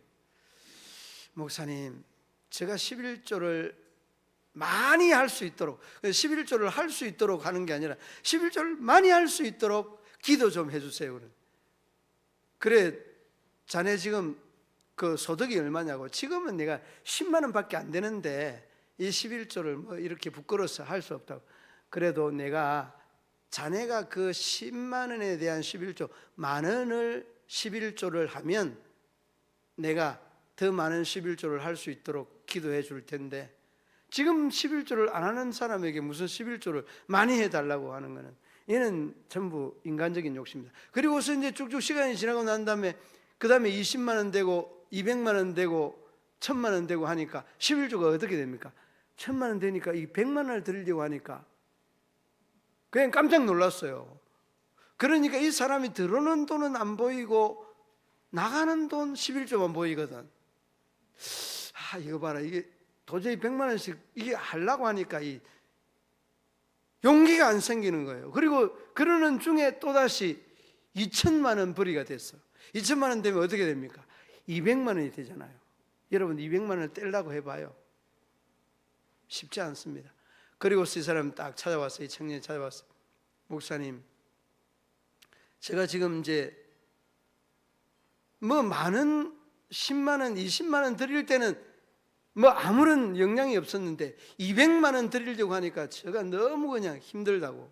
목사님 제가 11조를 많이 할 수 있도록, 11조를 할 수 있도록 하는 게 아니라 11조를 많이 할 수 있도록 기도 좀 해주세요. 그래 자네 지금 그 소득이 얼마냐고. 지금은 내가 10만 원밖에 안 되는데 이 11조를 뭐 이렇게 부끄러워서 할 수 없다고. 그래도 내가 자네가 그 10만 원에 대한 11조 만 원을 11조를 하면 내가 더 많은 11조를 할 수 있도록 기도해 줄 텐데 지금 11조를 안 하는 사람에게 무슨 11조를 많이 해달라고 하는 거는, 얘는 전부 인간적인 욕심입니다. 그리고서 이제 쭉쭉 시간이 지나고 난 다음에 그 다음에 20만 원 되고 200만 원 되고 1000만 원 되고 하니까 11조가 어떻게 됩니까? 1000만 원 되니까 이 100만 원을 드리려고 하니까 그냥 깜짝 놀랐어요. 그러니까 이 사람이 들어오는 돈은 안 보이고 나가는 돈 11조만 보이거든. 이거 봐라, 이게 도저히 100만 원씩 이게 하려고 하니까 이 용기가 안 생기는 거예요. 그리고 그러는 중에 또다시 2천만 원 벌이가 됐어. 2천만 원 되면 어떻게 됩니까? 200만 원이 되잖아요. 여러분 200만 원을 떼려고 해봐요. 쉽지 않습니다. 그리고서 이 사람 딱 찾아왔어요. 이 청년이 찾아왔어요. 목사님, 제가 지금 이제 뭐 많은 10만 원, 20만 원 드릴 때는 뭐 아무런 영향이 없었는데 200만 원 드리려고 하니까 제가 너무 그냥 힘들다고.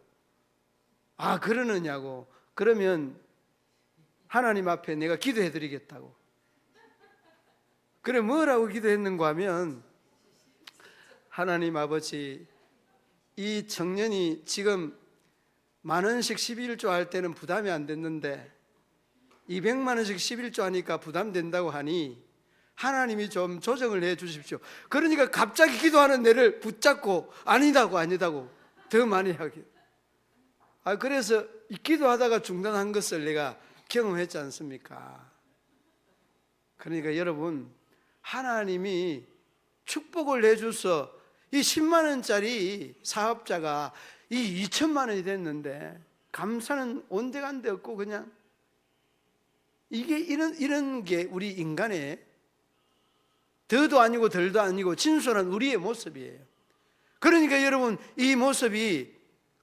아, 그러느냐고. 그러면 하나님 앞에 내가 기도해 드리겠다고. 그래, 뭐라고 기도했는가 하면, 하나님 아버지, 이 청년이 지금 10,000원씩 11조 할 때는 부담이 안 됐는데 200만 원씩 11조 하니까 부담된다고 하니 하나님이 좀 조정을 해 주십시오. 그러니까 갑자기 기도하는 내를 붙잡고 아니다고 더 많이 하게. 그래서 이 기도하다가 중단한 것을 내가 경험했지 않습니까? 그러니까 여러분, 하나님이 축복을 내줘서 이 10만 원짜리 사업자가 이 2천만 원이 됐는데 감사는 온데간데 없고, 그냥 이게 이런 게 우리 인간의 더도 아니고 덜도 아니고 진솔한 우리의 모습이에요. 그러니까 여러분, 이 모습이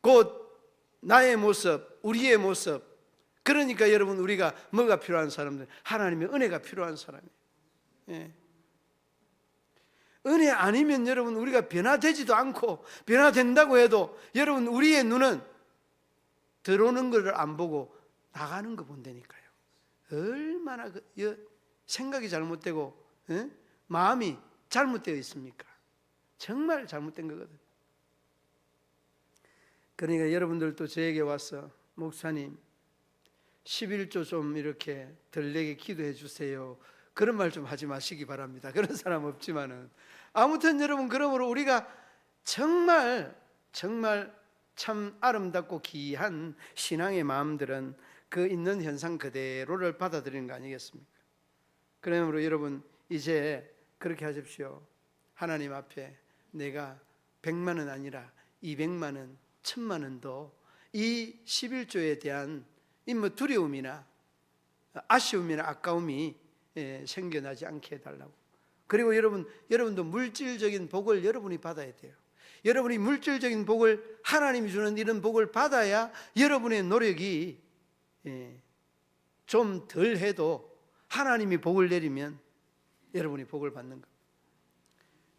곧 나의 모습, 우리의 모습. 그러니까 여러분, 우리가 뭐가 필요한 사람들? 하나님의 은혜가 필요한 사람이에요. 예. 은혜 아니면 여러분, 우리가 변화되지도 않고, 변화된다고 해도 여러분, 우리의 눈은 들어오는 것을 안 보고 나가는 거 본다니까요. 얼마나 생각이 잘못되고 마음이 잘못되어 있습니까? 정말 잘못된 거거든. 그러니까 여러분들도 저에게 와서, 목사님 11조 좀 이렇게 덜 내게 기도해 주세요, 그런 말 좀 하지 마시기 바랍니다. 그런 사람 없지만은, 아무튼 여러분, 그러므로 우리가 정말 참 아름답고 귀한 신앙의 마음들은 그 있는 현상 그대로를 받아들이는 거 아니겠습니까? 그러므로 여러분, 이제 그렇게 하십시오. 하나님 앞에 내가 100만 원 아니라 200만 원, 1000만 원도 이 11조에 대한 뭐 두려움이나 아쉬움이나 아까움이 생겨나지 않게 해달라고. 그리고 여러분도 물질적인 복을 여러분이 받아야 돼요. 여러분이 물질적인 복을, 하나님이 주는 이런 복을 받아야 여러분의 노력이 좀 덜 해도 하나님이 복을 내리면 여러분이 복을 받는 것.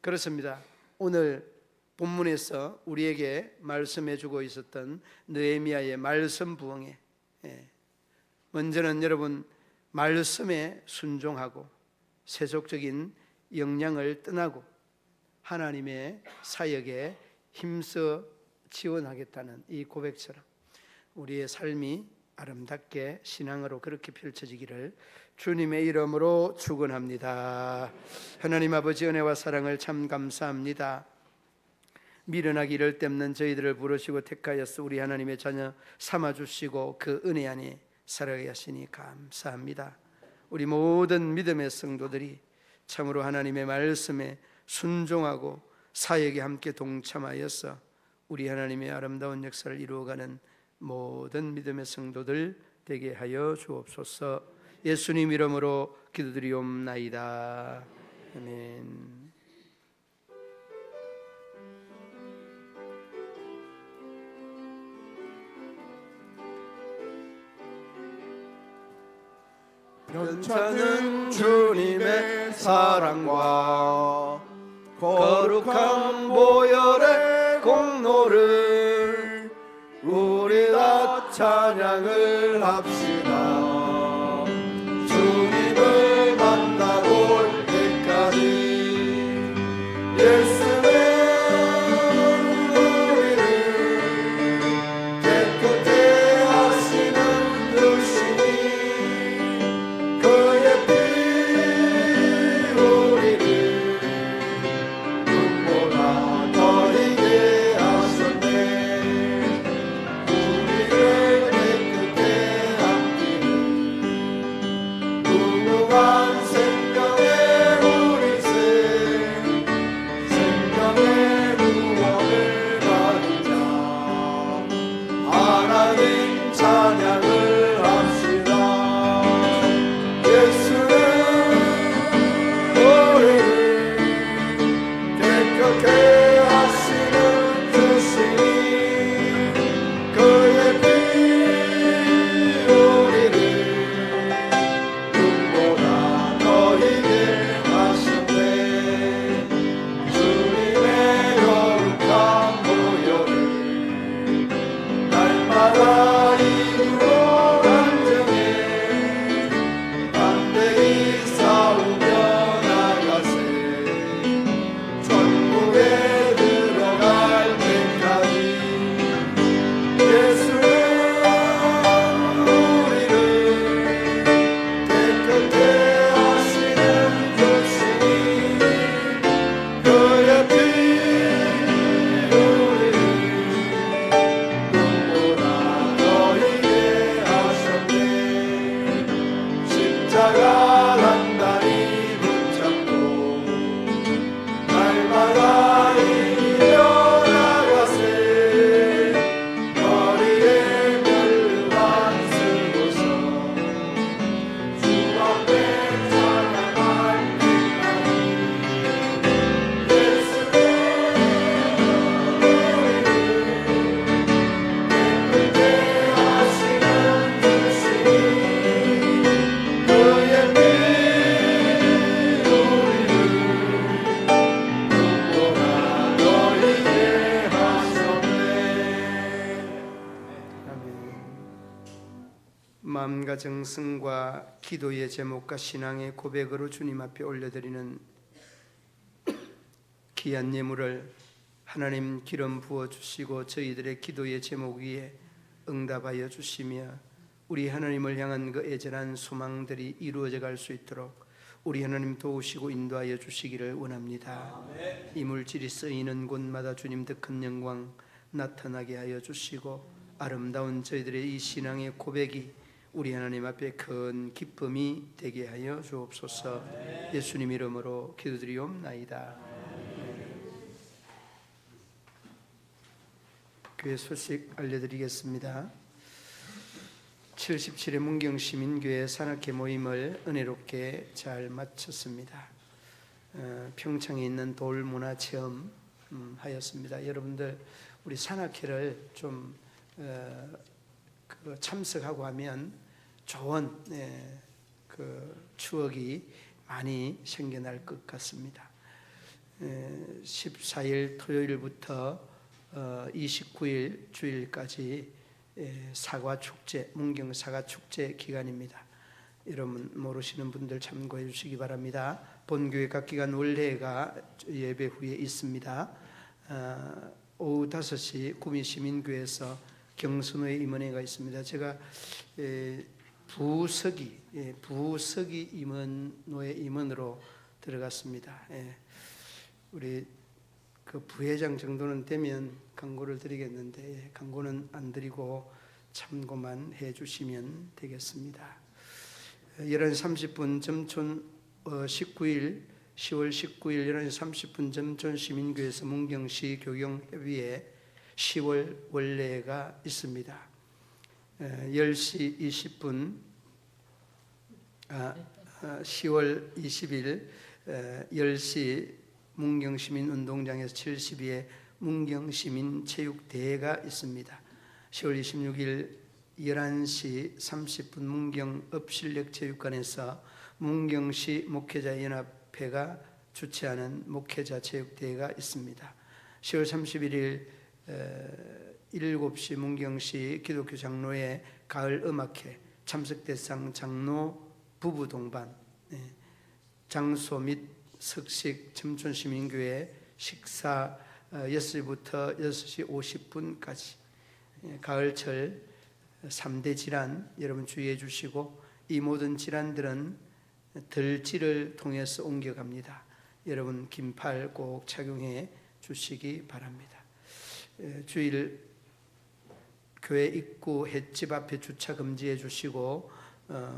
그렇습니다. 오늘 본문에서 우리에게 말씀해 주고 있었던 느헤미야의 말씀 부흥에, 먼저는 여러분, 말씀에 순종하고 세속적인 영향을 떠나고 하나님의 사역에 힘써 지원하겠다는 이 고백처럼 우리의 삶이 아름답게 신앙으로 그렇게 펼쳐지기를 주님의 이름으로 축원합니다. 하나님 아버지, 은혜와 사랑을 참 감사합니다. 미련하기 이를 데 없는 저희들을 부르시고 택하여서 우리 하나님의 자녀 삼아주시고 그 은혜 안에 살아가게 하시니 감사합니다. 우리 모든 믿음의 성도들이 참으로 하나님의 말씀에 순종하고 사역에 함께 동참하여서 우리 하나님의 아름다운 역사를 이루어가는 모든 믿음의 성도들 되게 하여 주옵소서. 예수님 이름으로 기도드리옵나이다. 아멘. 변찮은 주님의 사랑과 거룩한 보혈의 공로를 우리 다 찬양을 합시다. 주님을 만나고 올 때까지 예수는 우리를 깨끗게 하시는 뜻이니 그의 피 우리를 눈보라 더리게 하셨네. 우리를 깨끗게 함기는 마음과 정성과 기도의 제목과 신앙의 고백으로 주님 앞에 올려드리는 귀한 예물을 하나님 기름 부어주시고 저희들의 기도의 제목 위에 응답하여 주시며 우리 하나님을 향한 그 애절한 소망들이 이루어져 갈 수 있도록 우리 하나님 도우시고 인도하여 주시기를 원합니다. 이 물질이 쓰이는 곳마다 주님 더 큰 영광 나타나게 하여 주시고 아름다운 저희들의 이 신앙의 고백이 우리 하나님 앞에 큰 기쁨이 되게 하여 주옵소서. 예수님 이름으로 기도드리옵나이다. 교회 소식 알려드리겠습니다. 77회 문경시민교회 산악회 모임을 은혜롭게 잘 마쳤습니다. 평창에 있는 돌문화체험 하였습니다. 여러분들 우리 산악회를 좀 참석하고 하면 좋은 그 추억이 많이 생겨날 것 같습니다. 14일 토요일부터 29일 주일까지 사과축제, 문경 사과축제 기간입니다. 여러분 모르시는 분들 참고해 주시기 바랍니다. 본교회 각 기간 원래가 예배 후에 있습니다. 오후 5시 구미시민교회에서 경선회 임원회가 있습니다. 제가 부서기 임원회 임원으로 들어갔습니다. 우리 그 부회장 정도는 되면 광고를 드리겠는데 광고는 안 드리고 참고만 해주시면 되겠습니다. 11시 30분 점촌 10월 19일 11시 30분 점촌 시민교회에서 문경시 교경협의회 10월 원래가 있습니다. 10시 20분 10월 20일 10시 문경시민운동장에서 72회 문경시민체육대회가 있습니다. 10월 26일 11시 30분 문경읍실력체육관에서 문경시 목회자연합회가 주최하는 목회자체육대회가 있습니다. 10월 31일 7시 문경시 기독교 장로회 가을음악회 참석대상 장로 부부 동반, 장소 및 석식 점촌시민교회 식사 6시부터 6시 50분까지 가을철 3대 질환 여러분 주의해 주시고 이 모든 질환들은 덜지를 통해서 옮겨갑니다. 여러분 긴팔 꼭 착용해 주시기 바랍니다. 주일 교회 입구 횟집 앞에 주차 금지해 주시고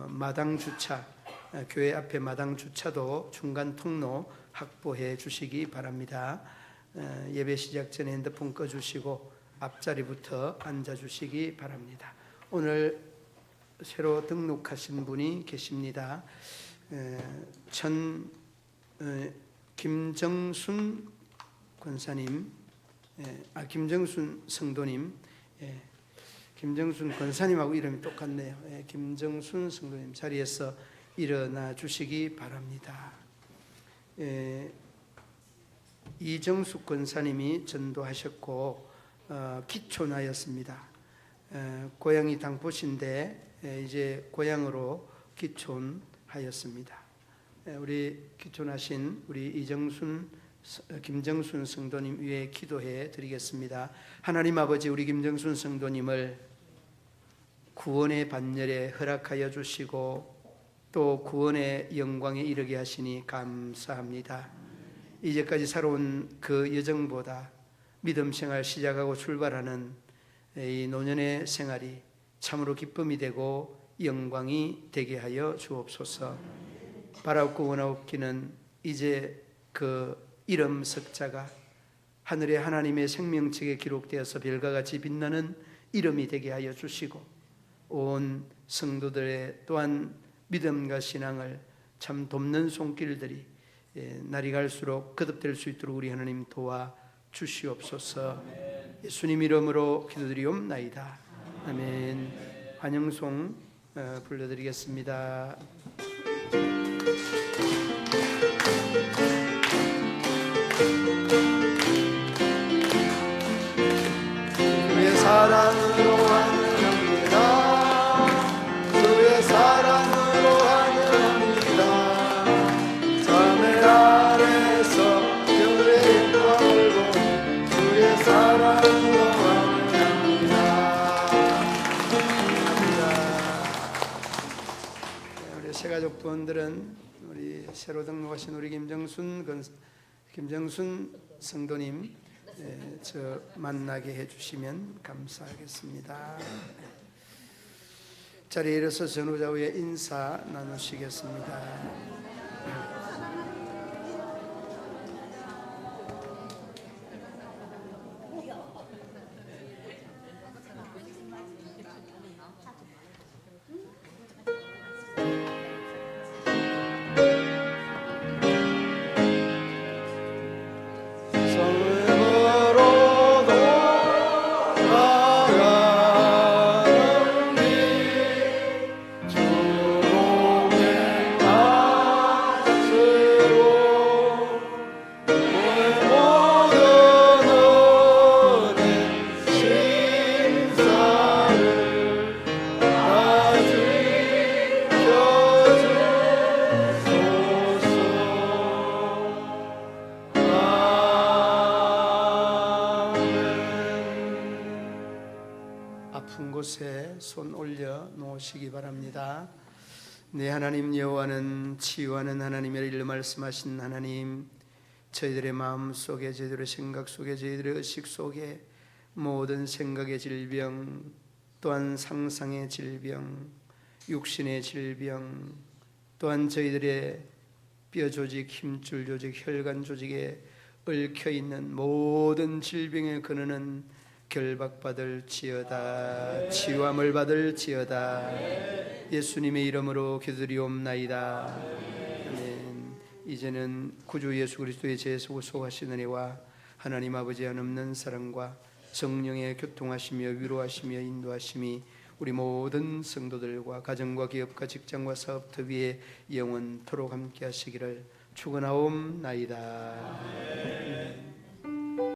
마당 주차 교회 앞에 마당 주차도 중간 통로 확보해 주시기 바랍니다. 예배 시작 전에 핸드폰 꺼주시고 앞자리부터 앉아주시기 바랍니다. 오늘 새로 등록하신 분이 계십니다. 김정순 권사님, 김정순 성도님, 김정순 권사님하고 이름이 똑같네요. 김정순 성도님 자리에서 일어나 주시기 바랍니다. 이정숙 권사님이 전도하셨고 기촌하였습니다. 고향이 당포시인데 이제 고향으로 기촌하였습니다. 우리 기촌하신 우리 김정순 성도님 위해 기도해 드리겠습니다. 하나님 아버지, 우리 김정순 성도님을 구원의 반열에 허락하여 주시고 또 구원의 영광에 이르게 하시니 감사합니다. 이제까지 살아온 그 여정보다 믿음 생활 시작하고 출발하는 이 노년의 생활이 참으로 기쁨이 되고 영광이 되게 하여 주옵소서. 바라옵고 원하옵기는 이제 그 이름 석자가 하늘의 하나님의 생명책에 기록되어서 별과 같이 빛나는 이름이 되게 하여 주시고 온 성도들의 또한 믿음과 신앙을 참 돕는 손길들이 날이 갈수록 거듭될 수 있도록 우리 하나님 도와 주시옵소서. 예수님 이름으로 기도드리옵나이다. 아멘. 환영송 불러드리겠습니다. 주의 사랑으로 환영합니다. 교통원들은 우리 새로 등록하신 우리 김정순 성도님 저 만나게 해주시면 감사하겠습니다. 자리에 일어서 전후좌우의 인사 나누시겠습니다. 섬으로 돌아가는 길 주공의 아스로 모든 은혜 신사를 아픈 곳에 손 올려 놓으시기 바랍니다. 내 하나님 여호와는 치유하는 하나님이라 일러 말씀하신 하나님, 저희들의 마음 속에, 저희들의 생각 속에, 저희들의 의식 속에 모든 생각의 질병, 또한 상상의 질병, 육신의 질병, 또한 저희들의 뼈 조직, 힘줄 조직, 혈관 조직에 얽혀 있는 모든 질병의 근원은 결박받을지어다, 치유함을 받을지어다. 예수님의 이름으로 기도드리옵나이다. 아멘. 이제는 구주 예수 그리스도의 죄에서 구속하신 은혜와 하나님 아버지의 한없는 사랑과 성령의 교통하시며 위로하시며 인도하심이 우리 모든 성도들과 가정과 기업과 직장과 사업터 위에 영원토록 함께 하시기를 축원하옵나이다.